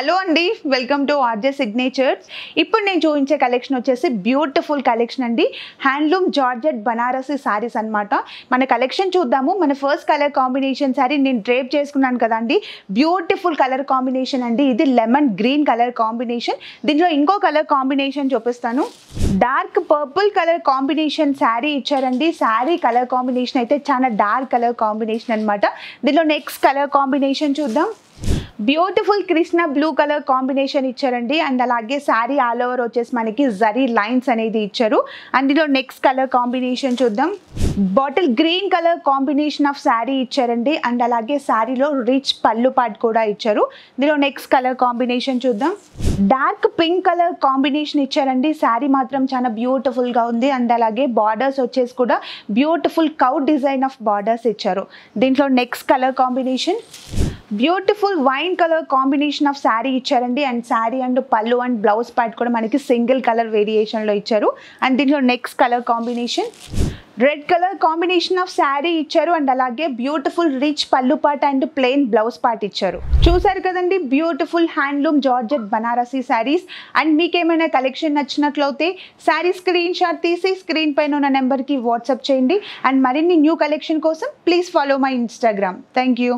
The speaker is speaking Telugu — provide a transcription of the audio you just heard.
హలో అండి, వెల్కమ్ టు ఆర్జే సిగ్నేచర్స్. ఇప్పుడు నేను చూపించే కలెక్షన్ వచ్చేసి బ్యూటిఫుల్ కలెక్షన్ అండి. హ్యాండ్లూమ్ జార్జెట్ బనారసి శారీస్ అనమాట. మన కలెక్షన్ చూద్దాము. మన ఫస్ట్ కలర్ కాంబినేషన్ శారీ నేను డ్రేప్ చేసుకున్నాను కదండి. బ్యూటిఫుల్ కలర్ కాంబినేషన్ అండి. ఇది లెమన్ గ్రీన్ కలర్ కాంబినేషన్. దీంట్లో ఇంకో కలర్ కాంబినేషన్ చూపిస్తాను. Dark purple colour combination sari ఇచ్చారండి. శారీ కలర్ కాంబినేషన్ అయితే చాలా డార్క్ కలర్ కాంబినేషన్ అనమాట. దీంట్లో నెక్స్ట్ కలర్ కాంబినేషన్ చూద్దాం. Beautiful Krishna blue colour combination ఇచ్చారండి. అండ్ అలాగే శారీ ఆల్ ఓవర్ వచ్చేసి మనకి జరీ లైన్స్ అనేది ఇచ్చారు. అండ్ దీనిలో నెక్స్ట్ కలర్ కాంబినేషన్ చూద్దాం. Bottle green colour combination of sari ఇచ్చారండి. అండ్ అలాగే శారీలో రిచ్ పళ్ళు పాట్ కూడా ఇచ్చారు. దీనిలో నెక్స్ట్ కలర్ కాంబినేషన్ చూద్దాం. డార్క్ పింక్ కలర్ కాంబినేషన్ ఇచ్చారండి. శారీ మాత్రం చాలా బ్యూటిఫుల్గా ఉంది. అండ్ అలాగే బార్డర్స్ వచ్చేసి కూడా beautiful cow design of borders ఇచ్చారు. దీంట్లో next colour combination beautiful wine colour combination of sari ఇచ్చారండి. అండ్ శారీ అండ్ పళ్ళు అండ్ బ్లౌజ్ పార్ట్ కూడా మనకి సింగిల్ కలర్ వేరియేషన్లో ఇచ్చారు. అండ్ దీంట్లో next colour combination red colour combination of sari ఇచ్చారు. అండ్ అలాగే బ్యూటిఫుల్ రిచ్ పళ్ళు part and plain blouse part ఇచ్చారు. చూసారు కదండి beautiful handloom georgette Banarasi saris. And మీకేమైనా కలెక్షన్ నచ్చినట్లయితే శారీ స్క్రీన్ షాట్ తీసి స్క్రీన్ పైన ఉన్న నెంబర్కి వాట్సాప్ చేయండి. అండ్ మరిన్ని న్యూ కలెక్షన్ కోసం please follow my Instagram. Thank you.